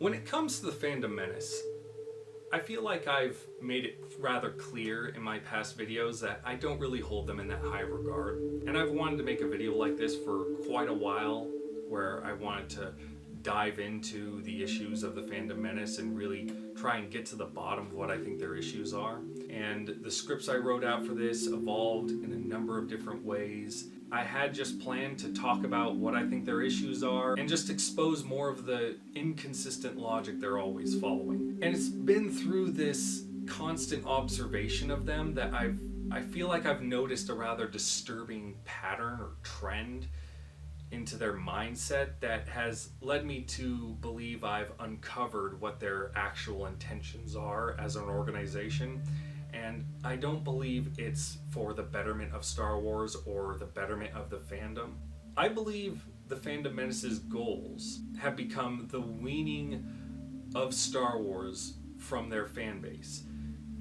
When it comes to the Fandom Menace, I feel like I've made it rather clear in my past videos that I don't really hold them in that high regard. And I've wanted to make a video like this for quite a while, where I wanted to dive into the issues of the Fandom Menace and really try and get to the bottom of what I think their issues are. And the scripts I wrote out for this evolved in a number of different ways. I had just planned to talk about what I think their issues are and just expose more of the inconsistent logic they're always following. And it's been through this constant observation of them that I feel like I've noticed a rather disturbing pattern or trend into their mindset that has led me to believe I've uncovered what their actual intentions are as an organization. And I don't believe it's for the betterment of Star Wars or the betterment of the fandom. I believe the Fandom Menace's goals have become the weaning of Star Wars from their fan base,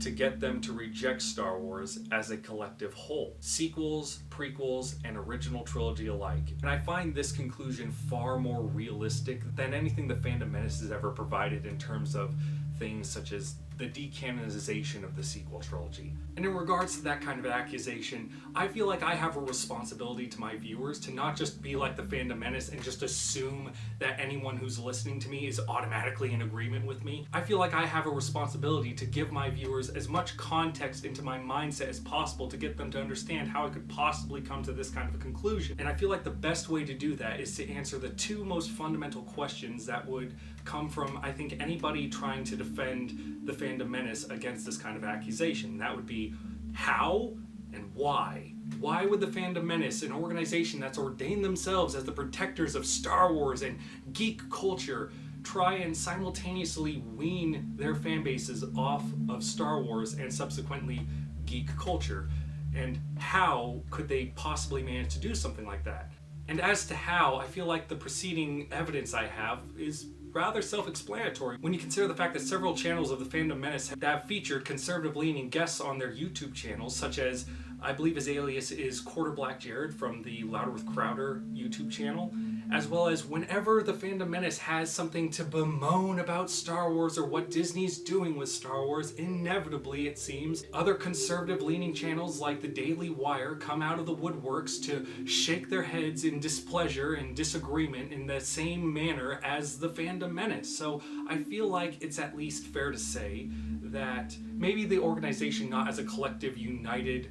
to get them to reject Star Wars as a collective whole. Sequels, prequels, and original trilogy alike. And I find this conclusion far more realistic than anything the Fandom Menace has ever provided in terms of things such as the decanonization of the sequel trilogy. And in regards to that kind of accusation, I feel like I have a responsibility to my viewers to not just be like the Fandom Menace and just assume that anyone who's listening to me is automatically in agreement with me. I feel like I have a responsibility to give my viewers as much context into my mindset as possible to get them to understand how I could possibly come to this kind of a conclusion. And I feel like the best way to do that is to answer the two most fundamental questions that would come from, I think, anybody trying to defend the Fandom Menace against this kind of accusation. That would be how and why. Why would the Fandom Menace, an organization that's ordained themselves as the protectors of Star Wars and geek culture, try and simultaneously wean their fan bases off of Star Wars and subsequently geek culture? And how could they possibly manage to do something like that? And as to how, I feel like the preceding evidence I have is rather self-explanatory when you consider the fact that several channels of the Fandom Menace have featured conservative-leaning guests on their YouTube channels, such as, I believe his alias is Quarter Black Jared from the Louder with Crowder YouTube channel, as well as whenever the Fandom Menace has something to bemoan about Star Wars or what Disney's doing with Star Wars, inevitably, it seems, other conservative-leaning channels like the Daily Wire come out of the woodworks to shake their heads in displeasure and disagreement in the same manner as the Fandom Menace. So I feel like it's at least fair to say that maybe the organization, not as a collective, united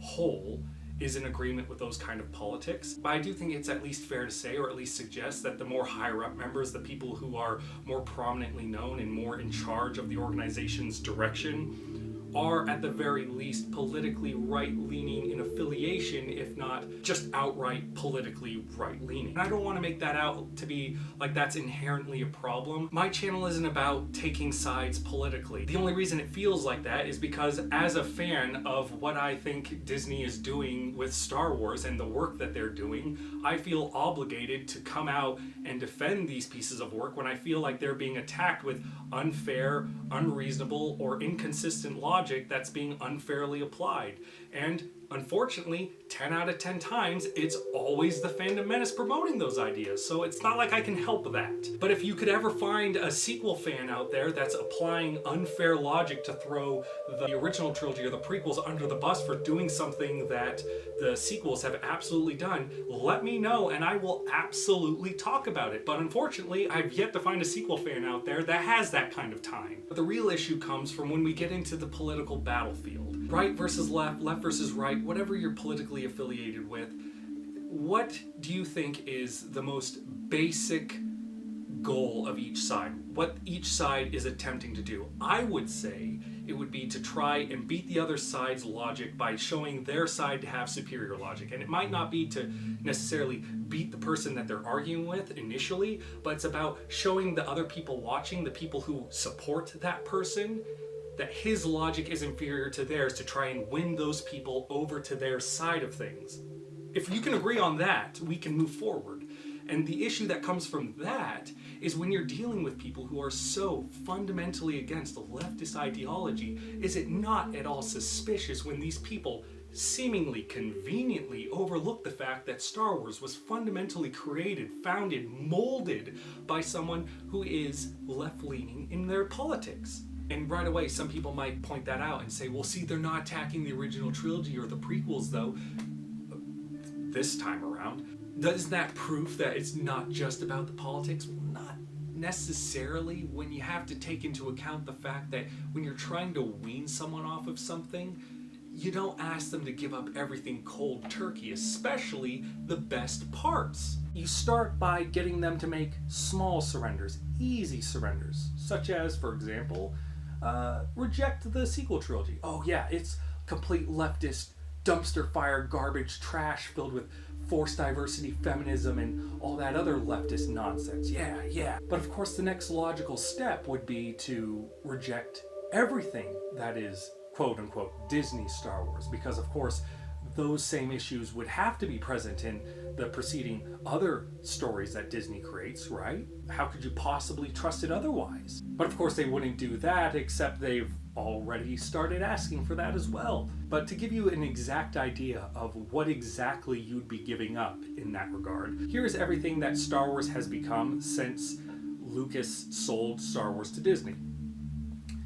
whole, is in agreement with those kind of politics. But I do think it's at least fair to say, or at least suggest, that the more higher up members, the people who are more prominently known and more in charge of the organization's direction, are at the very least politically right-leaning in affiliation, if not just outright politically right-leaning. And I don't want to make that out to be like that's inherently a problem. My channel isn't about taking sides politically. The only reason it feels like that is because as a fan of what I think Disney is doing with Star Wars and the work that they're doing, I feel obligated to come out and defend these pieces of work when I feel like they're being attacked with unfair, unreasonable, or inconsistent logic that's being unfairly applied. And unfortunately, 10 out of 10 times, it's always the Fandom Menace promoting those ideas, so it's not like I can help that. But if you could ever find a sequel fan out there that's applying unfair logic to throw the original trilogy or the prequels under the bus for doing something that the sequels have absolutely done, let me know and I will absolutely talk about it. But unfortunately, I've yet to find a sequel fan out there that has that kind of time. But the real issue comes from when we get into the political battlefield. Right versus left, left versus right, whatever you're politically affiliated with, what do you think is the most basic goal of each side? What each side is attempting to do? I would say it would be to try and beat the other side's logic by showing their side to have superior logic. And it might not be to necessarily beat the person that they're arguing with initially, but it's about showing the other people watching, the people who support that person, that his logic is inferior to theirs, to try and win those people over to their side of things. If you can agree on that, we can move forward. And the issue that comes from that is when you're dealing with people who are so fundamentally against the leftist ideology, is it not at all suspicious when these people seemingly conveniently overlook the fact that Star Wars was fundamentally created, founded, molded by someone who is left-leaning in their politics. And right away, some people might point that out and say, well, see, they're not attacking the original trilogy or the prequels, though, this time around. Does that prove that it's not just about the politics? Well, not necessarily, when you have to take into account the fact that when you're trying to wean someone off of something, you don't ask them to give up everything cold turkey, especially the best parts. You start by getting them to make small surrenders, easy surrenders, such as, for example, reject the sequel trilogy. Oh yeah, it's complete leftist, dumpster fire, garbage, trash filled with forced diversity, feminism, and all that other leftist nonsense. Yeah. But of course, the next logical step would be to reject everything that is quote-unquote Disney Star Wars, because of course those same issues would have to be present in the preceding other stories that Disney creates, right? How could you possibly trust it otherwise? But of course they wouldn't do that, except they've already started asking for that as well. But to give you an exact idea of what exactly you'd be giving up in that regard, here's everything that Star Wars has become since Lucas sold Star Wars to Disney.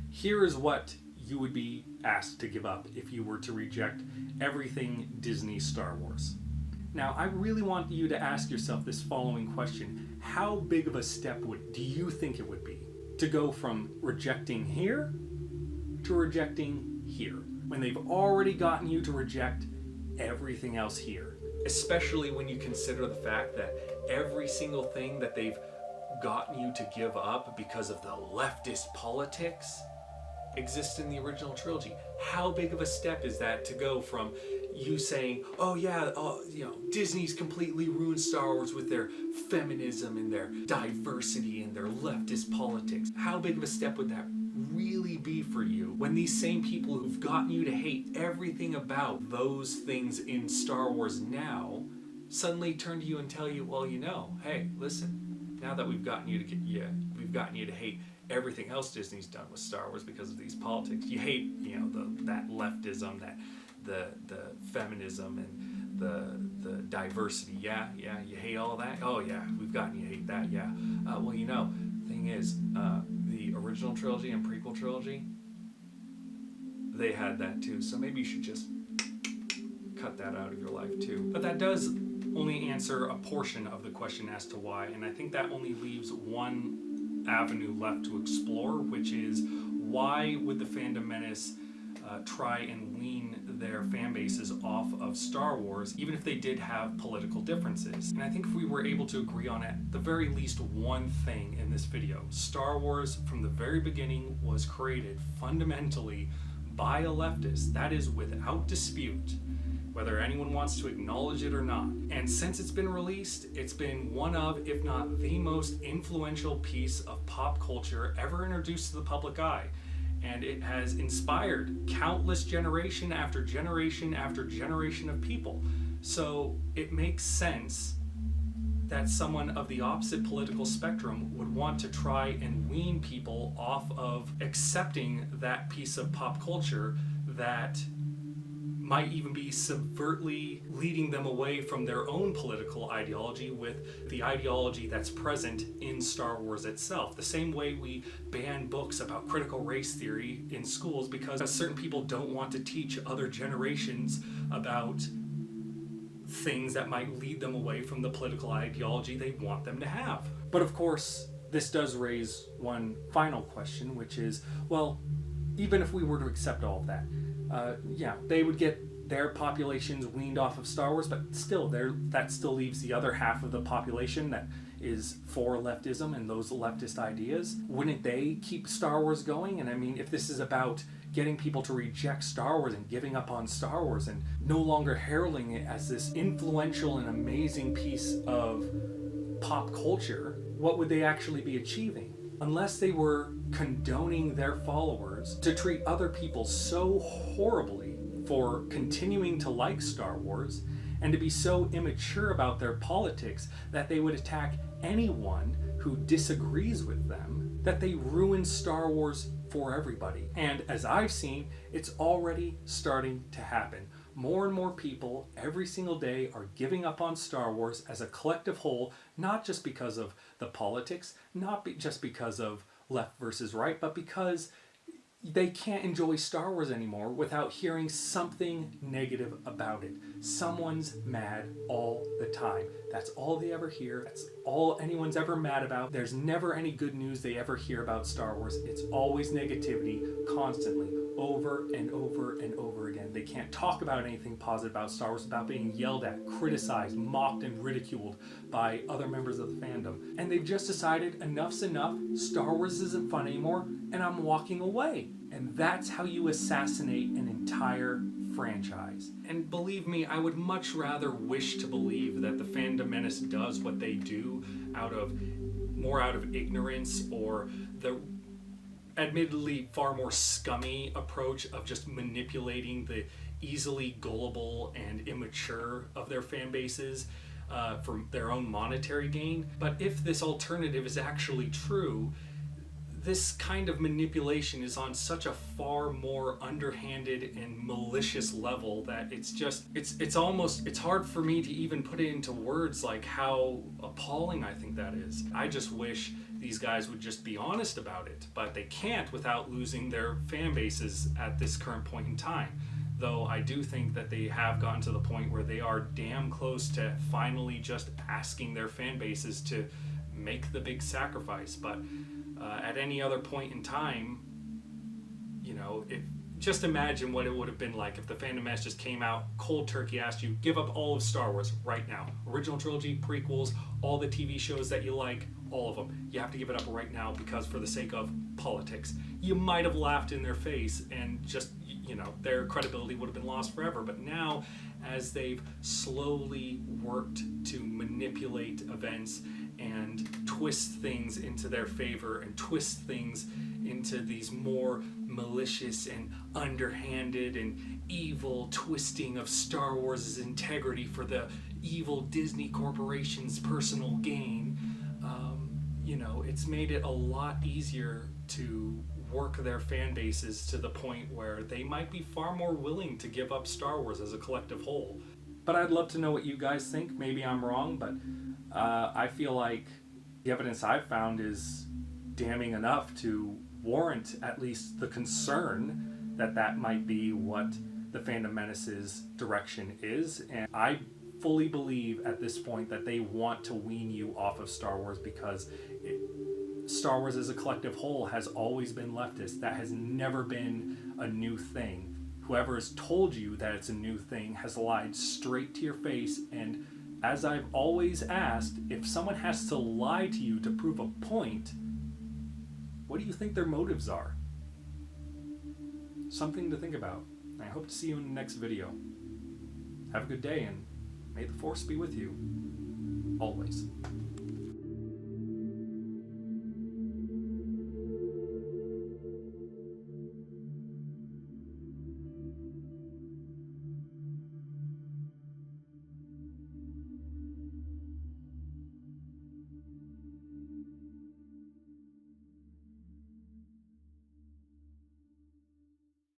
Here is what you would be asked to give up if you were to reject everything Disney Star Wars. Now, I really want you to ask yourself this following question. How big of a step do you think it would be to go from rejecting here to rejecting here, when they've already gotten you to reject everything else here? Especially when you consider the fact that every single thing that they've gotten you to give up because of the leftist politics exists in the original trilogy. How big of a step is that to go from you saying, oh yeah, Disney's completely ruined Star Wars with their feminism and their diversity and their leftist politics? How big of a step would that really be for you when these same people who've gotten you to hate everything about those things in Star Wars now suddenly turn to you and tell you, well, hey, listen, now that we've gotten you to hate everything else Disney's done with Star Wars because of these politics. You hate, that leftism, that the feminism and the diversity. Yeah, you hate all that. Oh yeah, we've gotten you to hate that. Yeah. Thing is, the original trilogy and prequel trilogy, they had that too. So maybe you should just cut that out of your life too. But that does only answer a portion of the question as to why, and I think that only leaves one avenue left to explore, which is why would the Fandom Menace try and wean their fan bases off of Star Wars, even if they did have political differences? And I think if we were able to agree on at the very least one thing in this video, Star Wars from the very beginning was created fundamentally by a leftist. That is without dispute, whether anyone wants to acknowledge it or not. And since it's been released, it's been one of, if not the most influential piece of pop culture ever introduced to the public eye. And it has inspired countless generation after generation after generation of people. So it makes sense that someone of the opposite political spectrum would want to try and wean people off of accepting that piece of pop culture that might even be subvertly leading them away from their own political ideology with the ideology that's present in Star Wars itself. The same way we ban books about critical race theory in schools because certain people don't want to teach other generations about things that might lead them away from the political ideology they want them to have. But of course, this does raise one final question, which is, well, even if we were to accept all of that, they would get their populations weaned off of Star Wars, but still, that still leaves the other half of the population that is for leftism and those leftist ideas. Wouldn't they keep Star Wars going? And I mean, if this is about getting people to reject Star Wars and giving up on Star Wars and no longer heralding it as this influential and amazing piece of pop culture, what would they actually be achieving? Unless they were condoning their followers to treat other people so horribly for continuing to like Star Wars and to be so immature about their politics that they would attack anyone who disagrees with them, that they ruin Star Wars for everybody. And as I've seen, it's already starting to happen. more and more people every single day are giving up on Star Wars as a collective whole, not just because of the politics, just because of left versus right, but because they can't enjoy Star Wars anymore without hearing something negative about it. Someone's mad all the time. That's all they ever hear. That's all anyone's ever mad about. There's never any good news they ever hear about Star Wars. It's always negativity, constantly, over and over and over again. They can't talk about anything positive about Star Wars without being yelled at, criticized, mocked, and ridiculed by other members of the fandom. And they've just decided enough's enough, Star Wars isn't fun anymore, and I'm walking away. And that's how you assassinate an entire franchise. And believe me, I would much rather wish to believe that the Fandom Menace does what they do out of ignorance, or the admittedly far more scummy approach of just manipulating the easily gullible and immature of their fan bases for their own monetary gain. But if this alternative is actually true, this kind of manipulation is on such a far more underhanded and malicious level that it's hard for me to even put it into words, like how appalling I think that is. I just wish these guys would just be honest about it, but they can't without losing their fan bases at this current point in time. Though I do think that they have gotten to the point where they are damn close to finally just asking their fan bases to make the big sacrifice. But at any other point in time, just imagine what it would have been like if the Fandom Menace just came out cold turkey, asked you, give up all of Star Wars right now. Original trilogy, prequels, all the TV shows that you like, all of them. You have to give it up right now because for the sake of politics. You might have laughed in their face and just, their credibility would have been lost forever. But now, as they've slowly worked to manipulate events and twist things into their favor and twist things into these more malicious and underhanded and evil twisting of Star Wars' integrity for the evil Disney Corporation's personal gain, it's made it a lot easier to work their fan bases to the point where they might be far more willing to give up Star Wars as a collective whole. But I'd love to know what you guys think. Maybe I'm wrong, but I feel like the evidence I've found is damning enough to warrant at least the concern that might be what the Fandom Menace's direction is. And I fully believe at this point that they want to wean you off of Star Wars because Star Wars as a collective whole has always been leftist. That has never been a new thing. Whoever has told you that it's a new thing has lied straight to your face. And as I've always asked, if someone has to lie to you to prove a point, what do you think their motives are? Something to think about. I hope to see you in the next video. Have a good day, and may the Force be with you. Always.